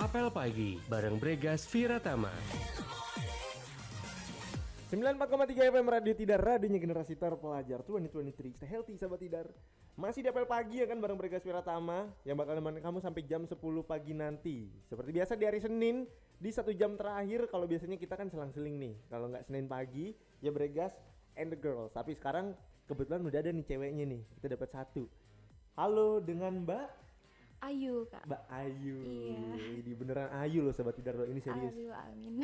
Apel Pagi bareng Bregas Viratama. 94,3 FM Radio Tidar, radionya generasi terpelajar 2023. Stay healthy sahabat Tidar. Masih di Apel Pagi ya kan bareng Bregas Viratama yang bakal nemenin kamu sampai jam 10 pagi nanti. Seperti biasa di hari Senin di 1 jam terakhir. Kalau biasanya kita kan selang-seling nih. Kalau nggak Senin pagi ya Bregas and the girls. Tapi sekarang kebetulan udah ada nih ceweknya nih. Kita dapat satu. Halo dengan Mbak Ayu, Kak. Mbak Ayu. Iya. Ini beneran Ayu loh sahabat Tidar loh, ini serius. Ayu, amin.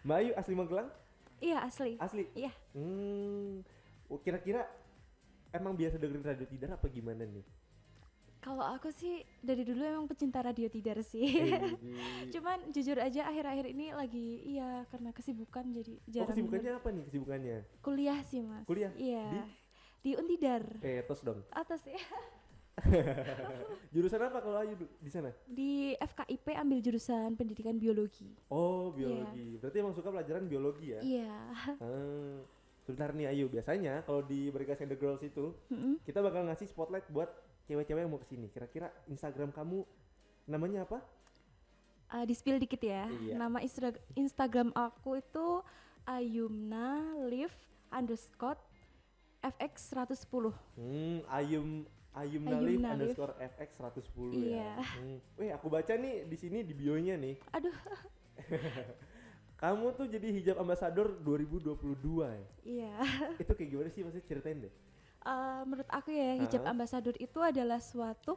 Mbak Ayu asli Magelang? Iya, asli. Asli? Iya. Kira-kira emang biasa dengerin radio Tidar apa gimana nih? Kalau aku sih dari dulu emang pecinta radio Tidar sih. Cuman jujur aja akhir-akhir ini lagi karena kesibukan jadi jarang. Kesibukannya apa nih kesibukannya? Kuliah sih, Mas. Kuliah? Iya. Di Untidar. Tos dong. Atas ya. Jurusan apa kalau Ayu di sana? Di FKIP ambil jurusan pendidikan biologi. Oh, biologi. Berarti emang suka pelajaran biologi ya? Iya. Sebentar nih Ayu, biasanya kalau di Bregas and the Girls itu kita bakal ngasih spotlight buat cewek-cewek yang mau kesini. Kira-kira Instagram kamu namanya apa? Di-spill dikit ya. Iya. Nama Instagram aku itu ayumna_live_fx 110. Ayumnalif_fx 110 iya. ya. Aku baca nih di sini di bio-nya nih. Aduh. Kamu tuh jadi hijab ambassador 2022 ya? Iya. Itu kayak gimana sih, maksudnya ceritain deh. Menurut aku ya hijab ambassador itu adalah suatu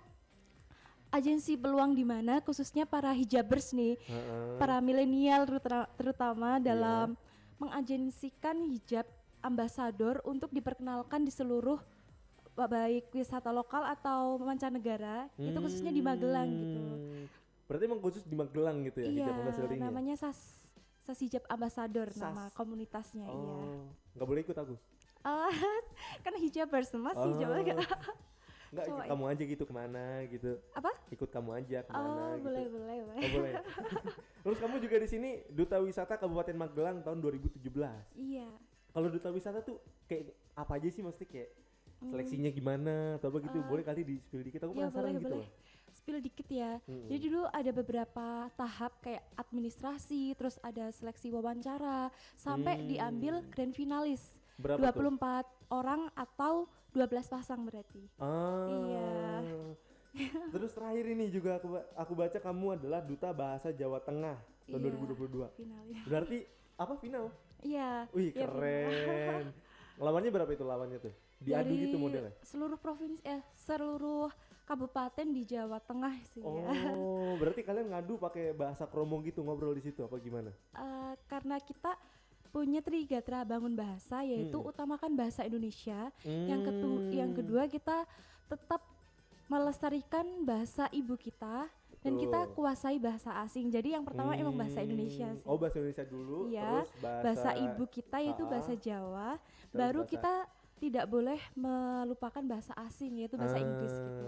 agensi peluang di mana khususnya para hijabers nih, para milenial terutama dalam mengagensikan hijab ambassador untuk diperkenalkan di seluruh baik wisata lokal atau mancanegara, itu khususnya di Magelang gitu. Berarti emang khusus di Magelang gitu ya hijab ambassador ini? Iya, namanya SAS Hijab Ambassador nama komunitasnya. Nggak boleh ikut aku? Kan hijabers mas, hijab Nggak, ikut kamu aja gitu kemana gitu. Apa? Ikut kamu aja kemana gitu. Boleh. Oh boleh. Terus kamu juga di sini Duta Wisata Kabupaten Magelang tahun 2017. Iya. Kalau Duta Wisata tuh kayak apa aja sih, maksudnya kayak seleksinya gimana atau apa gitu? Boleh kali di spill dikit, aku penasaran gitu. Boleh. Spill dikit ya. Jadi dulu ada beberapa tahap kayak administrasi, terus ada seleksi wawancara sampai diambil grand finalis. Berapa 24 orang atau 12 pasang berarti. Iya. Terus terakhir ini juga aku baca kamu adalah Duta Bahasa Jawa Tengah tahun 2022. Finalis. Berarti apa final? Iya. Wih, keren. Lawannya berapa itu lawannya tuh? Diadu dari gitu modelnya? Seluruh provinsi seluruh kabupaten di Jawa Tengah sih ya. Oh, berarti kalian ngadu pakai bahasa kromo gitu, ngobrol di situ apa gimana? Karena kita punya Trigatra Bangun Bahasa, yaitu utamakan bahasa Indonesia. Yang kedua kita tetap melestarikan bahasa ibu kita. Dan kita kuasai bahasa asing. Jadi yang pertama emang bahasa Indonesia sih. Oh, bahasa Indonesia dulu, iya, terus bahasa ibu kita yaitu bahasa Jawa. Baru kita tidak boleh melupakan bahasa asing, yaitu bahasa Inggris gitu.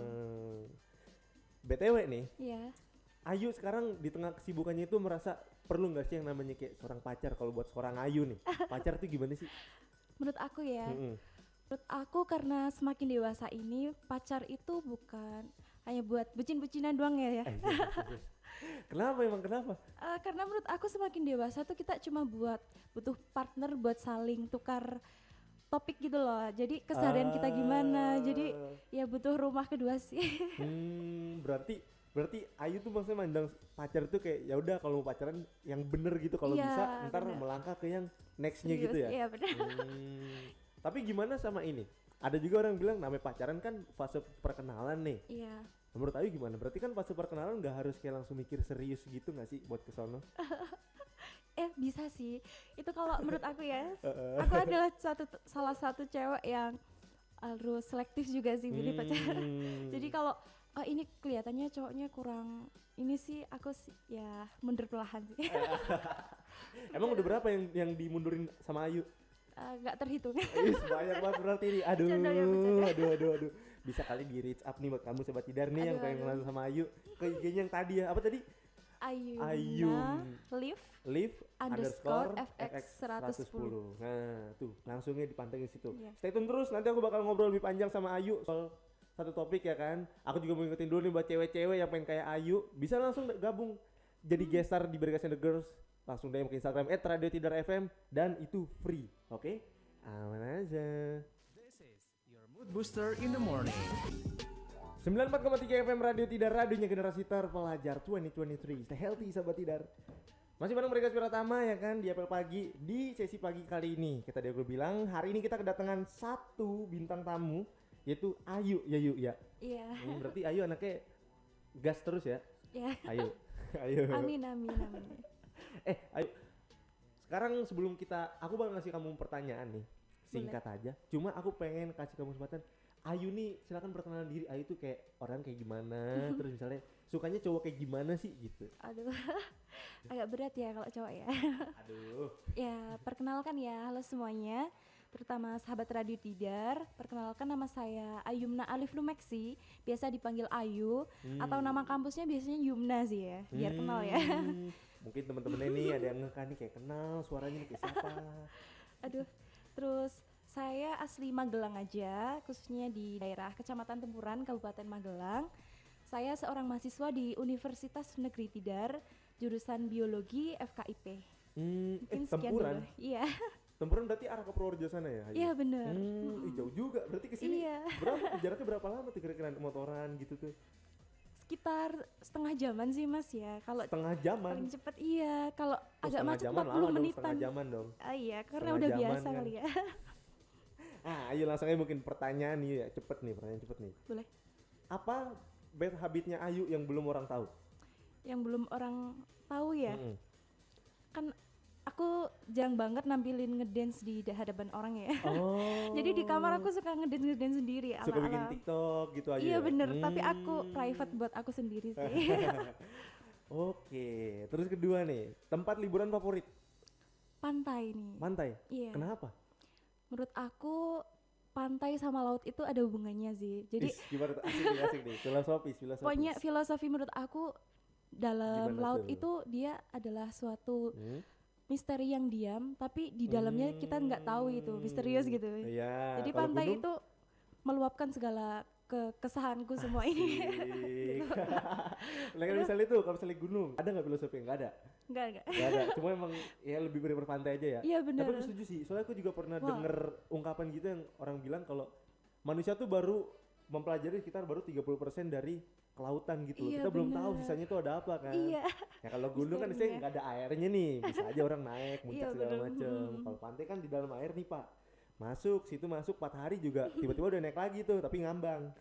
BTW nih. Iya. Ayu sekarang di tengah kesibukannya itu merasa perlu nggak sih yang namanya kayak seorang pacar? Kalau buat seorang Ayu nih, pacar tuh gimana sih? Menurut aku ya, menurut aku karena semakin dewasa ini pacar itu bukan hanya buat bucin-bucinan doang ya. Kenapa emang kenapa? Karena menurut aku semakin dewasa tuh kita cuma butuh partner buat saling tukar topik gitu loh. Jadi keseharian kita gimana. Jadi ya butuh rumah kedua sih. Berarti Ayu tuh maksudnya mandang pacar tuh kayak ya udah kalau mau pacaran yang bener gitu, kalau bisa ntar melangkah ke yang nextnya gitu ya. Iya benar. Tapi gimana sama ini? Ada juga orang bilang namanya pacaran kan fase perkenalan nih. Iya. Menurut Ayu gimana? Berarti kan fase perkenalan nggak harus kayak langsung mikir serius gitu nggak sih buat kesono? Bisa sih. Itu kalau menurut aku ya. Aku adalah salah satu cewek yang harus selektif juga sih pilih pacaran. Jadi kalau ini kelihatannya cowoknya kurang ini sih, aku sih ya mundur perlahan sih. Emang udah berapa yang dimundurin sama Ayu? Gak terhitung. Banyak banget berarti nih. Aduh. Bisa kali di reach up nih buat kamu sobat Tidar nih yang pengen kenal sama Ayu. Ke IG-nya yang tadi ya. Apa tadi? Ayumna_live_fx 110. Nah, tuh langsungnya dipantengin situ. Stay tune terus, nanti aku bakal ngobrol lebih panjang sama Ayu soal satu topik ya kan. Aku juga mau ingetin dulu nih buat cewek-cewek yang pengen kayak Ayu, bisa langsung gabung jadi guest star di Bregas and the Girls. Langsung DM ke Instagram @radiotidar_fm dan itu free. Oke? Aman aja. This is your mood booster in the morning. 94,3 FM Radio Tidar, radionya generasi terpelajar 2023. Stay healthy sahabat Tidar. Masih bareng Bregas Pratama ya kan di Apel Pagi. Di sesi pagi kali ini kita Diego bilang hari ini kita kedatangan satu bintang tamu yaitu Ayu ya Yu ya. Iya. Berarti Ayu anaknya gas terus ya. Iya. Ayu. Ayu. Amin. Ayu. Sekarang sebelum aku bakal ngasih kamu pertanyaan nih. Singkat aja. Cuma aku pengen kasih kamu kesempatan. Ayu nih silakan perkenalan diri. Ayu tuh kayak orang kayak gimana, terus misalnya sukanya cowok kayak gimana sih gitu. Aduh. Agak berat ya kalau cowok ya. Aduh. Ya, perkenalkan ya, halo semuanya. Terutama sahabat Radio Tidar, perkenalkan nama saya Ayumna Alif Lumeksi, biasa dipanggil Ayu, atau nama kampusnya biasanya Yumna sih ya, biar kenal ya. Mungkin teman-temannya nih ada yang ngekah nih kayak kenal suaranya nih kayak siapa. Aduh, terus saya asli Magelang aja, khususnya di daerah Kecamatan Tempuran, Kabupaten Magelang. Saya seorang mahasiswa di Universitas Negeri Tidar, jurusan Biologi FKIP. Mungkin sekian Tempuran? dulu. Iya. Tempuran berarti arah ke Purworejo sana ya? Ayu? Iya benar. Jauh juga. Berarti kesini Iya. jaraknya berapa lama tuh kira-kira motoran gitu tuh? Sekitar setengah jaman sih Mas ya. Kalau Setengah jaman? paling cepet iya. Kalau agak setengah macet jaman 40 lama dong, menitan. setengah jaman dong. Ah iya, karena Setengah udah jaman biasa kan. kali ya. Ayo langsung aja mungkin pertanyaan nih ya, pertanyaan cepet nih. Boleh. Apa bad habitnya Ayu yang belum orang tahu? Yang belum orang tahu ya. Mm-mm. Kan aku jarang banget nampilin ngedance di hadapan orang ya. Oh. Jadi di kamar aku suka ngedance sendiri suka bikin ala-ala. TikTok gitu aja. Iya ya? bener, tapi aku private buat aku sendiri sih. Oke, terus kedua nih, tempat liburan favorit? Pantai nih. Pantai. Iya. Kenapa? Menurut aku pantai sama laut itu ada hubungannya sih. Jadi Gimana tuh? Asik nih, filosofis. pokoknya filosofi menurut aku dalam Gimana laut tuh? itu dia adalah suatu misteri yang diam, tapi di dalamnya kita nggak tahu itu misterius gitu. Iya. Jadi kalau pantai gunung? itu meluapkan segala kekesahanku semua ini. Asik. Nah, kalau misalnya itu, kalau misalnya gunung, ada nggak filosofi? Nggak ada. Enggak. Nggak ada. Cuma emang ya lebih prefer pantai aja ya. Iya benar. Tapi aku setuju sih. Soalnya aku juga pernah Wah. denger ungkapan gitu yang orang bilang kalau manusia tuh baru mempelajari sekitar baru 30% dari kelautan gitu loh. Iya, Kita belum bener. tahu sisanya tuh ada apa kan. Iya. Ya kalau gunung kan Misterinya. saya nggak ada airnya nih, bisa aja orang naik, muncak Iya, segala bener. macem. Kalau pantai kan di dalam air nih Pak, masuk 4 hari juga, tiba-tiba udah naik lagi tuh, tapi ngambang.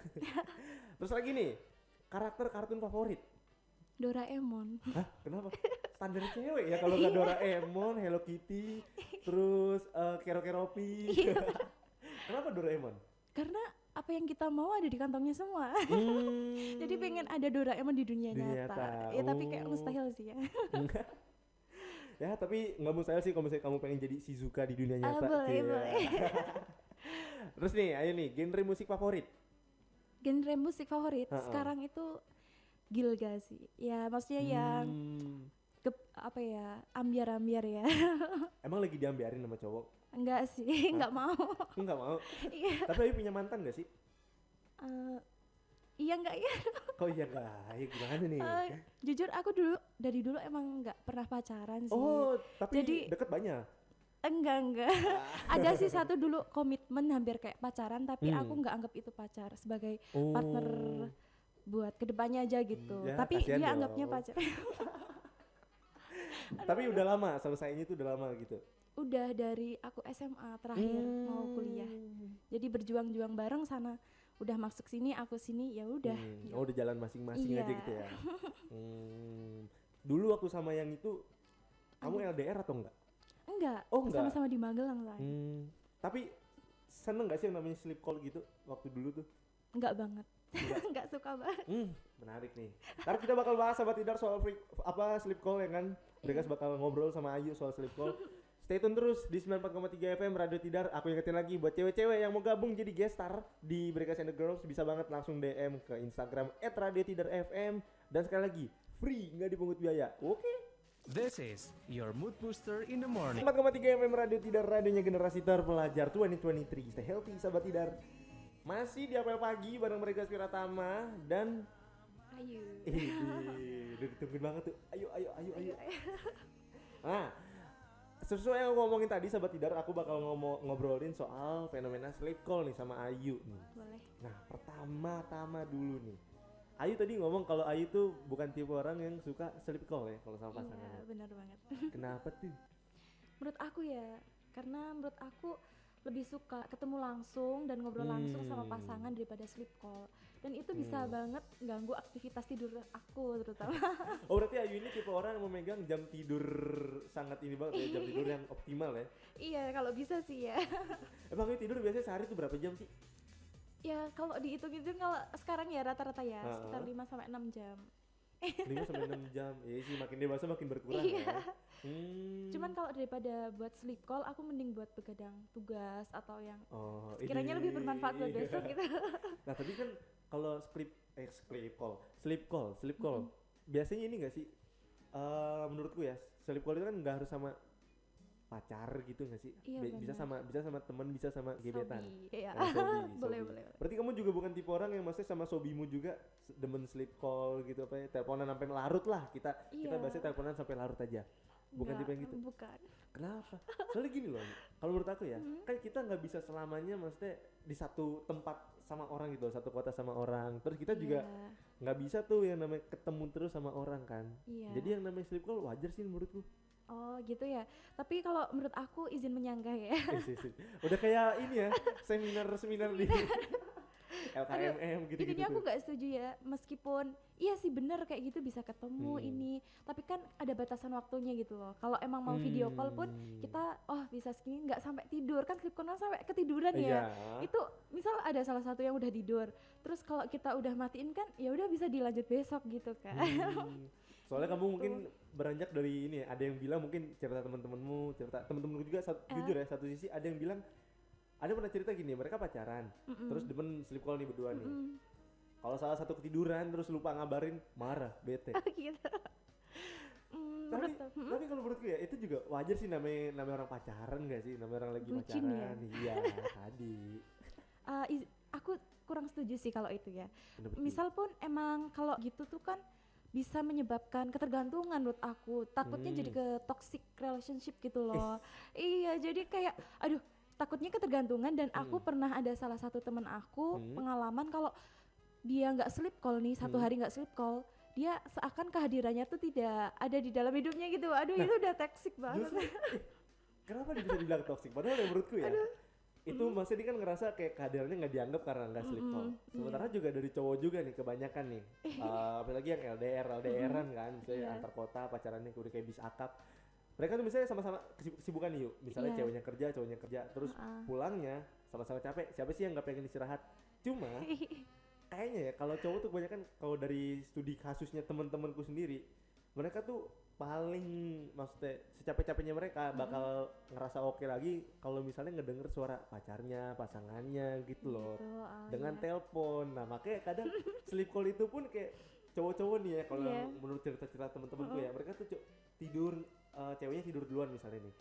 Terus lagi nih, karakter kartun favorit? Doraemon. Hah? Kenapa? Standar cewek ya kalau nggak Doraemon, Hello Kitty, terus Kero-Keropi. Kenapa Doraemon? Karena apa yang kita mau ada di kantongnya semua. Jadi pengen ada Doraemon di dunia Dunia nyata. nyata. Ya tapi kayak Oh. mustahil sih ya. Ya tapi nggak mustahil sih kalau misalnya kamu pengen jadi Shizuka di dunia nyata. Boleh, Cia. boleh. Terus nih, ayo nih, genre musik favorit? Genre musik favorit Ha-ha. sekarang itu Gilga sih. Ya maksudnya yang apa ya, ambiar-ambiar ya. Emang lagi diambiarin sama cowok? Enggak sih, enggak mau. Enggak mau. Iya. Tapi Ayu punya mantan gak sih? Iya enggak ya. Kok iya enggak? Ayo gimana nih? Jujur aku dari dulu emang enggak pernah pacaran sih. Oh, tapi Jadi- deket banyak? Enggak. Ada sih satu dulu komitmen hampir kayak pacaran, tapi aku enggak anggap itu pacar, sebagai partner buat kedepannya aja gitu. Ya, Tapi kasihan dia dong. anggapnya pacar. Tapi udah lama, selesainya itu udah lama gitu? Udah dari aku SMA terakhir mau kuliah. Jadi berjuang-juang bareng sana. Udah masuk sini, aku sini, ya udah. Oh, udah jalan masing-masing Iya. aja gitu ya? Dulu waktu sama yang itu, kamu LDR atau enggak? Enggak, Oh, enggak. sama-sama di Magelang lah. Tapi seneng gak sih yang namanya sleep call gitu waktu dulu tuh? Enggak banget. Enggak suka banget. Menarik nih. Ntar kita bakal bahas sahabat Tidar soal sleep call ya kan. Mereka bakal ngobrol sama Ayu soal sleep call. Stay tune terus di 94,3 FM Radio Tidar. Aku ingetin lagi buat cewek-cewek yang mau gabung jadi guest star di Bregas and the Girls, bisa banget langsung DM ke Instagram @radiotidarfm. Dan sekali lagi, free, nggak dipungut biaya. Oke. This is your mood booster in the morning. 4,3 FM Radio Tidar, radionya generasi terpelajar 2023. Stay healthy sahabat Tidar. Masih di Apel Pagi bareng mereka Spiratama dan Ayu. udah ditungguin banget tuh. Ayo. Nah, sesuai yang aku ngomongin tadi sahabat tidar, aku bakal ngobrolin soal fenomena sleep call nih sama Ayu nih. Boleh. Nah, pertama-tama dulu nih. Ayu tadi ngomong kalau Ayu tuh bukan tipe orang yang suka sleep call ya kalau sama pasangan. Iya, benar banget. Kenapa tuh? Menurut aku ya, karena menurut aku lebih suka ketemu langsung dan ngobrol langsung sama pasangan daripada sleep call. Dan itu bisa banget ganggu aktivitas tidur aku terutama. Oh, berarti Ayu ini tipe orang yang memegang jam tidur sangat ini banget ya, jam tidur yang optimal ya. Iya, kalau bisa sih ya. Emang Ayu tidur biasanya sehari tuh berapa jam sih? Ya kalau dihitung-hitung kalau sekarang ya rata-rata ya sekitar 5 sampai 6 jam. 5 sampai 6 jam. Iya sih, makin dewasa makin berkurang Iya. ya. Cuman kalau daripada buat sleep call, aku mending buat begadang tugas atau yang Oh, sekiranya lebih bermanfaat buat besok gitu. Nah, tapi kan kalau sleep call. Biasanya ini enggak sih? Menurutku ya, sleep call itu kan enggak harus sama pacar gitu enggak sih? Iya, Bisa benar. sama teman, bisa sama gebetan. Sobi, iya. Sobi. Boleh. Berarti kamu juga bukan tipe orang yang maksudnya sama sobimu juga demen sleep call gitu apa ya? Teleponan sampai larut lah. Kita Iya. bahasnya teleponan sampai larut aja. Bukan Nggak, tipe yang gitu. Bukan. Kenapa? Soalnya gini loh, kalau menurut aku ya, kan kita nggak bisa selamanya maksudnya di satu tempat sama orang gitu, satu kota sama orang. Terus kita juga Iya. nggak bisa tuh yang namanya ketemu terus sama orang kan. Iya. Jadi yang namanya sleep call wajar sih menurutku. Oh gitu ya. Tapi kalau menurut aku izin menyanggah ya. Sih. Udah kayak ini ya, seminar di LKMM gitu-gitu. Intinya aku tuh. gak setuju ya. Meskipun iya sih bener kayak gitu bisa ketemu ini. Tapi kan ada batasan waktunya gitu loh. Kalau emang mau video call pun kita bisa segini nggak sampai tidur. Kan sleep call sampai ketiduran ya. Iya. Itu misal ada salah satu yang udah tidur. Terus kalau kita udah matiin kan ya udah bisa dilanjut besok gitu kan. Soalnya kamu mungkin beranjak dari ini ya, ada yang bilang mungkin cerita teman-temanmu, cerita teman-temanku juga jujur ya, satu sisi ada yang bilang ada pernah cerita gini, mereka pacaran, terus demen sleep call nih berdua nih. Kalau salah satu ketiduran terus lupa ngabarin, marah, bete. gitu. Tapi kalau menurutku ya itu juga wajar sih namanya orang pacaran gak sih, namanya orang lagi Bucin pacaran. ya? Iya, tadi. Aku kurang setuju sih kalau itu ya. Kenapa tuh? Misal pun emang kalau gitu tuh kan bisa menyebabkan ketergantungan menurut aku. Takutnya jadi ke toxic relationship gitu loh. Iya, jadi kayak aduh, takutnya ketergantungan dan aku pernah ada salah satu teman aku pengalaman kalau dia nggak sleep call nih, satu hari nggak sleep call, dia seakan kehadirannya tuh tidak ada di dalam hidupnya gitu. Aduh, itu udah toxic banget. Justru, kenapa dia bisa dibilang toxic? Padahal ya menurutku ya, itu maksudnya dia kan ngerasa kayak kehadirannya nggak dianggap karena nggak sleep call. Sementara juga dari cowok juga nih kebanyakan nih, apalagi yang LDRan kan, misalnya antar kota pacarannya udah kayak bis akap. Mereka tuh misalnya sama-sama kesibukan nih yuk, misalnya ceweknya kerja, cowoknya kerja, terus pulangnya sama-sama capek. Siapa sih yang nggak pengen istirahat? Cuma kayaknya ya kalau cowok tuh kebanyakan, kalau dari studi kasusnya teman-temanku sendiri, mereka tuh paling maksudnya secapek-capeknya mereka bakal ngerasa oke lagi kalau misalnya ngedenger suara pacarnya, pasangannya gitu loh, dengan telepon. Nah makanya kadang sleep call itu pun kayak cowok-cowok nih ya, kalau menurut cerita-cerita teman-temanku ya, mereka tuh tidur, ceweknya tidur duluan misalnya nih,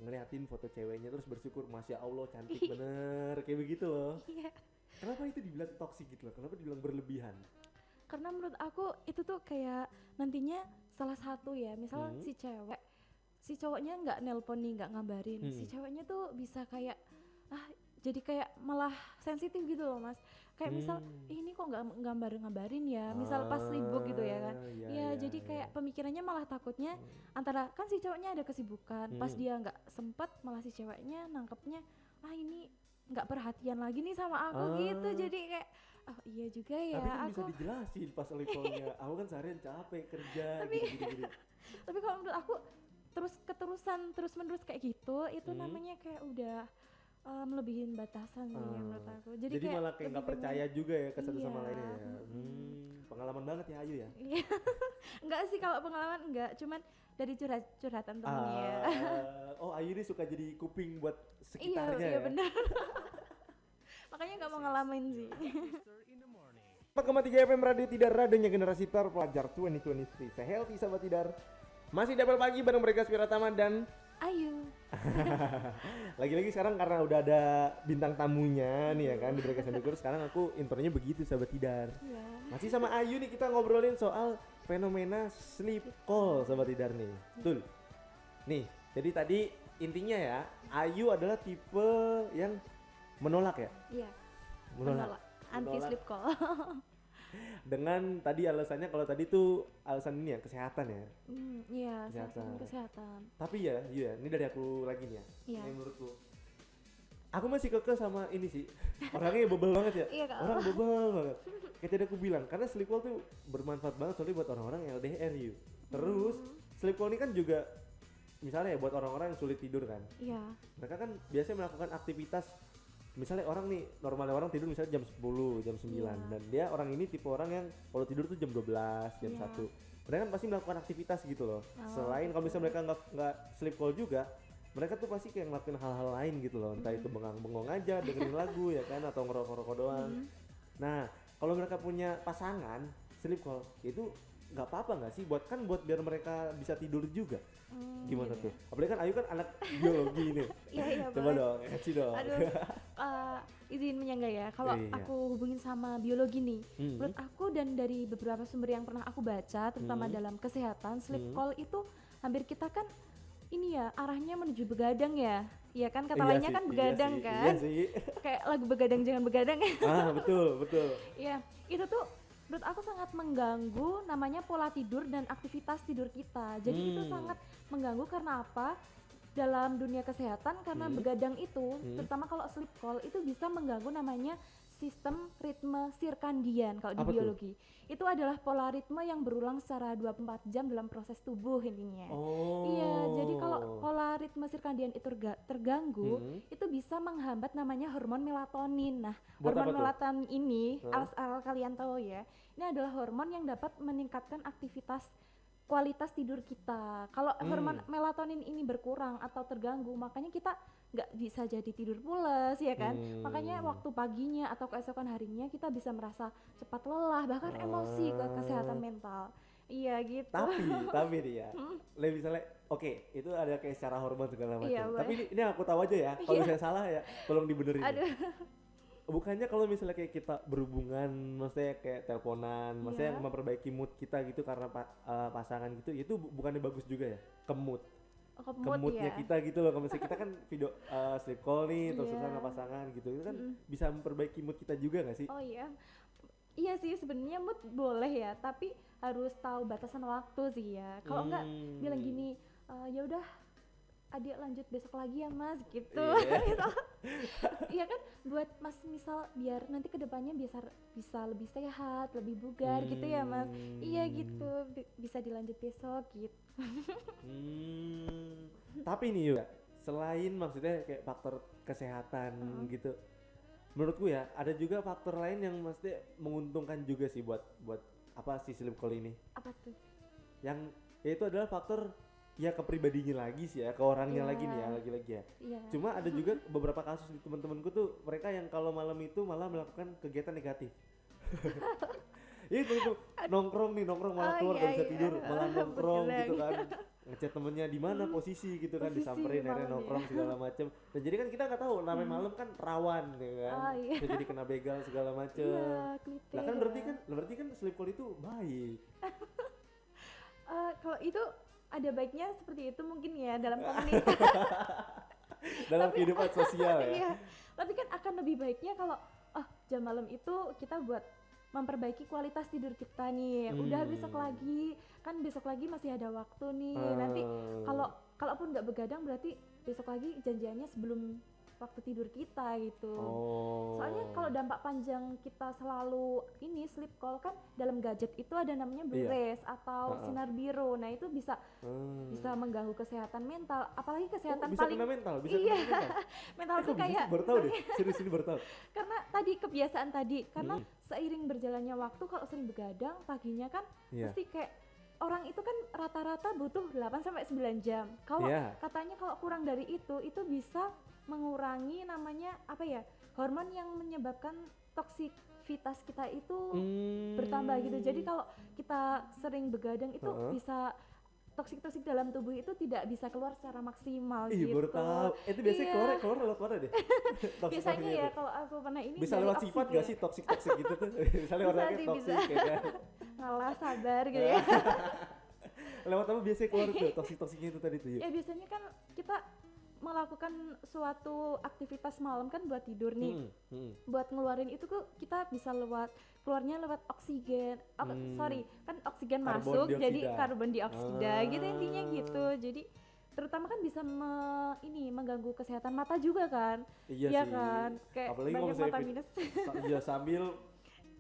ngeliatin foto ceweknya terus bersyukur, masya Allah cantik bener, kayak begitu loh. Kenapa itu dibilang toksik gitu loh? Kenapa dibilang berlebihan? Karena menurut aku itu tuh kayak nantinya salah satu ya, misal si cowoknya nggak nelpon nih, nggak ngabarin, si ceweknya tuh bisa kayak jadi kayak malah sensitif gitu loh mas, kayak misal ini kok nggak ngabarin ya, misal pas sibuk gitu ya kan, jadi kayak pemikirannya malah takutnya antara kan si cowoknya ada kesibukan, pas dia nggak sempet malah si ceweknya nangkepnya ini nggak perhatian lagi nih sama aku gitu, jadi kayak iya juga ya. Tapi kan aku bisa dijelasin pas teleponnya, aku kan seharian capek kerja gitu. Tapi kalau menurut aku terus menerus kayak gitu itu namanya kayak udah melebihin batasan sih menurut aku. Jadi kayak malah kayak nggak percaya juga ya ke satu sama lainnya ya. Pengalaman banget ya Ayu ya. Iya. Enggak sih kalau pengalaman enggak, cuman dari curhatan temennya. Oh Ayu ini suka jadi kuping buat sekitarnya iya ya. benar. Makanya nggak mau ngalamin sih. Booster in the morning. 4,3 FM Radio Tidar, radionya generasi terpelajar 2023. Saya Healthy sahabat Tidar. Masih double pagi bareng mereka Spiratama dan Ayu. Lagi-lagi sekarang karena udah ada bintang tamunya nih ya kan di Breakfast and Baker, sekarang aku intronya begitu sahabat Tidar. Iya. Masih sama Ayu nih kita ngobrolin soal fenomena sleep call sahabat Tidar nih. Betul. Nih, jadi tadi intinya ya, Ayu adalah tipe yang menolak ya? Iya. Menolak. Anti Menolak. sleep call. Dengan tadi alasannya, kalau tadi tuh alasan ini ya, kesehatan ya. Iya, Kesehatan. kesehatan. Tapi ya, Yu ya, ini dari aku lagi nih ya. Iya. Ini menurutku. Aku masih kekeh sama ini sih. Orangnya bebel banget ya. Iya, Kak. Orang bebel banget. Kayak tadi aku bilang, karena sleep call tuh bermanfaat banget soalnya buat orang-orang yang LDR Yu. Terus sleep call ini kan juga misalnya ya buat orang-orang yang sulit tidur kan. Iya. Mereka kan biasanya melakukan aktivitas, misalnya orang nih, normalnya orang tidur misalnya jam 10, jam 9 Iya. dan dia orang ini tipe orang yang kalau tidur tuh jam 12, jam Iya. 1. Mereka kan pasti melakukan aktivitas gitu loh. Oh, Selain kalau gitu. misalnya mereka nggak sleep call juga, mereka tuh pasti kayak ngelakuin hal-hal lain gitu loh. Entah itu bengang-bengong aja, dengerin lagu ya kan, atau ngerokok-rokok doang. Nah, kalau mereka punya pasangan sleep call, itu nggak apa-apa nggak sih? Buat biar mereka bisa tidur juga. Gimana Gitu tuh? Apalagi kan Ayu kan anak biologi nih. ya. Iya, Coba boleh. dong, kasih dong. Aduh, izin menyangga ya. Kalau Iya. aku hubungin sama biologi nih, Hmm. menurut aku dan dari beberapa sumber yang pernah aku baca, terutama dalam kesehatan, sleep call itu hampir kita kan ini ya arahnya menuju begadang ya. Iya kan kata Iya lainnya sih, kan iya begadang sih, kan. Iya sih. Kayak lagu begadang jangan begadang ya. Betul, betul. Iya, itu tuh menurut aku sangat mengganggu namanya pola tidur dan aktivitas tidur kita. Jadi itu sangat mengganggu karena apa? Dalam dunia kesehatan karena begadang itu, terutama kalau sleep call itu bisa mengganggu namanya sistem ritme sirkadian kalau di Apa tuh? biologi. Itu adalah pola ritme yang berulang secara 24 jam dalam proses tubuh intinya. Oh. Iya, jadi kalau pola ritme sirkadian itu terganggu, itu bisa menghambat namanya hormon melatonin. Nah, Buat apa hormon tuh? melatonin ini, asal kalian tahu ya, ini adalah hormon yang dapat meningkatkan aktivitas kualitas tidur kita. Kalau hormon melatonin ini berkurang atau terganggu, makanya kita nggak bisa jadi tidur pules ya kan. Makanya waktu paginya atau keesokan harinya kita bisa merasa cepat lelah, bahkan emosi ke kesehatan mental. Iya gitu. Tapi nih ya, lebih misalnya, oke, itu ada kayak secara hormon segala macam. Iya, Tapi ini aku tahu aja ya. Kalau misalnya salah ya, tolong dibenerin. Aduh. Bukannya kalau misalnya kayak kita berhubungan, maksudnya kayak teleponan, maksudnya Iya. memperbaiki mood kita gitu karena pasangan gitu, itu bukannya bagus juga ya? Ke mood. Oh, Ke moodnya ya. kita gitu loh. Kalau misalnya kita kan video sleep call nih, terus Iya. sama pasangan gitu, itu kan bisa memperbaiki mood kita juga gak sih? Oh iya. Iya sih sebenarnya mood boleh ya, tapi harus tahu batasan waktu sih ya. Kalau enggak bilang gini, ya udah adik lanjut besok lagi ya mas gitu. Iya. Gitu. Iya kan buat mas misal biar nanti kedepannya bisa lebih sehat, lebih bugar gitu ya mas. Iya gitu bisa dilanjut besok gitu. Tapi nih ya, selain maksudnya kayak faktor kesehatan gitu, menurutku ya ada juga faktor lain yang maksudnya menguntungkan juga sih buat apa sih sleep call ini. Apa tuh? Yang yaitu adalah faktor ya kepribadinya lagi sih ya, ke orangnya Iya. lagi nih ya, lagi-lagi ya. Iya. Cuma ada juga beberapa kasus di teman-temanku tuh, mereka yang kalau malam itu malah melakukan kegiatan negatif. Itu nongkrong malah Oh, keluar iya, gak bisa iya. tidur, malah nongkrong gitu kan. Begadang. Ngechat temennya di mana posisi gitu kan, Posisi disamperin akhirnya malam nongkrong ya. segala macem. Dan jadi kan kita nggak tahu namanya malam kan rawan ya kan. Oh, iya. Bisa jadi kena begal segala macem. Iya, klite Lah kan ya. berarti kan sleep call itu baik. Kalau itu ada baiknya seperti itu mungkin ya dalam komunitas. Dalam kehidupan sosial ya. Iya, tapi kan akan lebih baiknya kalau jam malam itu kita buat memperbaiki kualitas tidur kita nih. Udah besok lagi, kan besok lagi masih ada waktu nih. Nanti kalaupun nggak begadang berarti besok lagi janjiannya sebelum waktu tidur kita gitu. Soalnya kalau dampak panjang kita selalu ini sleep call kan dalam gadget itu ada namanya blue rays atau sinar biru. Nah, itu bisa mengganggu kesehatan mental, apalagi kesehatan Bisa paling kena mental, bisa iya. kena mental. Mental tuh Kok bisa kayak sih? Baru tahu deh, serius ini baru tahu. karena tadi kebiasaan tadi karena seiring berjalannya waktu kalau sering begadang paginya kan Iya. pasti kayak orang itu kan rata-rata butuh 8 sampai 9 jam. Kalau Iya. katanya kalau kurang dari itu bisa mengurangi namanya apa ya? Hormon yang menyebabkan toksikitas kita itu bertambah gitu. Jadi kalau kita sering begadang itu bisa toksik dalam tubuh itu tidak bisa keluar secara maksimal Ih, gitu. baru tahu. Itu biasanya Iya. keluar lewat mana deh? Biasanya ya kalau aku pernah ini bisa dari lewat sifat oksigen. gak sih toksik gitu tuh? Misalnya Bisa orangnya sih, toksik bisa. ya kan. Ngalah, sabar gitu ya. Lewat apa biasanya keluar tuh toksiknya itu tadi tuh yuk. Ya biasanya kan kita melakukan suatu aktivitas malam kan buat tidur nih. Buat ngeluarin itu tuh kita bisa keluarnya lewat oksigen. Sorry, kan oksigen Karbon masuk dioksida. jadi karbon dioksida gitu intinya gitu. Jadi terutama kan bisa mengganggu kesehatan mata juga kan. Iya Iya sih. kan? Kayak Apalagi kalau banyak misalnya mata minus. Iya sambil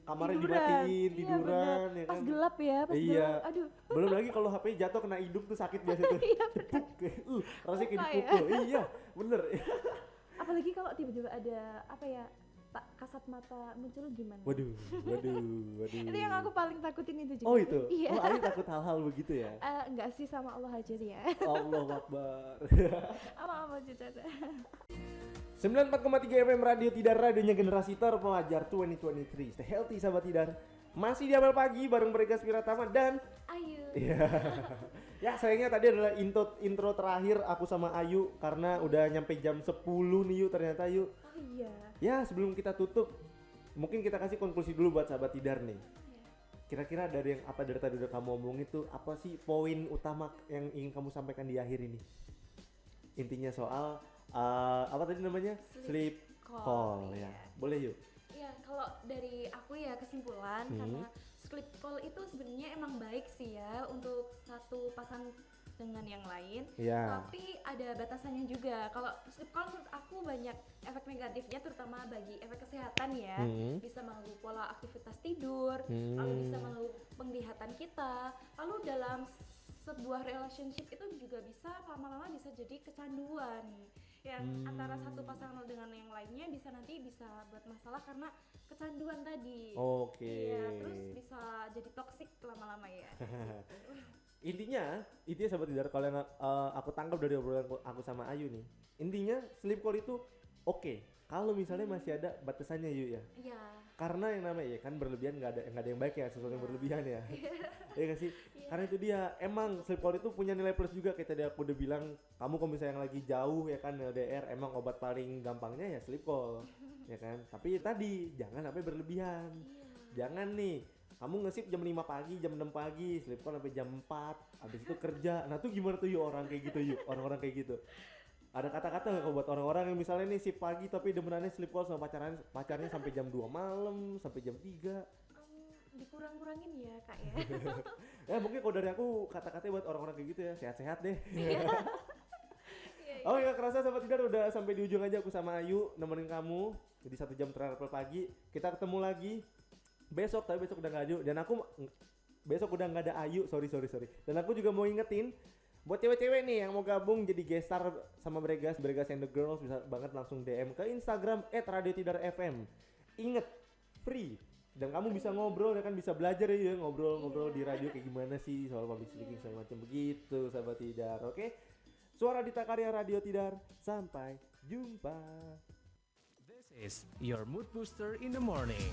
kamarnya Tiduran. dimatiin, Iya, tiduran bener. ya Pas kan. gelap ya, pas Iya. gelap. Aduh. Belum lagi kalau HP jatuh kena hidung tuh sakit biasa tuh. Iya bener. Rasanya kayak Luka ya. dipukul. Iya, bener. Apalagi kalau tiba-tiba ada kasat mata muncul gimana? Waduh. Itu yang aku paling takutin itu juga. Oh itu? Iya. Oh Ayu takut hal-hal begitu ya? Enggak sih, sama Allah aja sih ya. Allahu Akbar. Apa bercanda. 94,3 FM Radio Tidar, radionya generasi terpelajar 2023. Stay healthy sahabat Tidar. Masih di Apel Pagi bareng Bregas Piratama dan Ayu. Iya. Ya sayangnya tadi adalah intro terakhir aku sama Ayu karena udah nyampe jam 10 nih yuk ternyata yuk. Oh iya. Ya sebelum kita tutup mungkin kita kasih konklusi dulu buat sahabat Tidar nih. Kira-kira dari tadi udah kamu omong itu apa sih poin utama yang ingin kamu sampaikan di akhir ini? Intinya soal apa tadi namanya? Sleep call ya. Boleh yuk. Ya, kalau dari aku ya kesimpulan karena sleep call itu sebenarnya emang baik sih ya untuk satu pasangan dengan yang lain. Iya. Tapi ada batasannya juga. Kalau sleep call menurut aku banyak efek negatifnya terutama bagi efek kesehatan ya. Bisa mengganggu pola aktivitas tidur, lalu bisa mengganggu penglihatan kita. Lalu dalam sebuah relationship itu juga bisa lama-lama bisa jadi kecanduan nih. Yang antara satu pasangan dengan yang lainnya bisa buat masalah karena kecanduan tadi. Oke. Iya, terus bisa jadi toksik lama-lama ya. Intinya sahabat Tidar kalau yang aku tangkap dari obrolan aku sama Ayu nih. Intinya sleep call itu oke. Kalau misalnya masih ada batasannya yuk ya. Iya. Karena yang namanya ya kan berlebihan nggak ada yang baik ya, sesuatu yang berlebihan ya. Iya nggak sih? Karena itu dia emang sleep call itu punya nilai plus juga kayak tadi aku udah bilang, kamu kalau misalnya yang lagi jauh ya kan LDR emang obat paling gampangnya ya sleep call. Ya kan? Tapi tadi jangan sampai berlebihan. Jangan nih kamu nge-sip jam 5 pagi, jam 6 pagi, sleep call sampai jam 4, habis itu kerja. Nah tuh gimana tuh yuk orang kayak gitu yuk, orang-orang kayak gitu. Ada kata-kata nggak buat orang-orang yang misalnya nih shift pagi tapi demenannya sleep call sama pacarnya sampai jam 2 malam, sampai jam 3. Dikurang-kurangin ya kak ya. Ya mungkin kalau dari aku kata-katanya buat orang-orang kayak gitu ya, sehat-sehat deh. Iya. Oh ya kerasa sahabat Tidar udah sampai di ujung aja aku sama Ayu nemenin kamu. Jadi 1 jam terakhir pagi, kita ketemu lagi besok, tapi besok udah gak Ayu. Dan aku besok udah gak ada Ayu, sorry. Dan aku juga mau ingetin buat cewek-cewek nih yang mau gabung jadi guest star sama Bregas and the Girls, bisa banget langsung DM ke Instagram @radiotidarfm. Ingat, free. Dan kamu bisa ngobrol ya kan, bisa belajar ya ngobrol di radio kayak gimana sih soal public speaking segala macam begitu sahabat Tidar. Oke. Suara Dita Karya Radio Tidar. Sampai jumpa. This is your mood booster in the morning.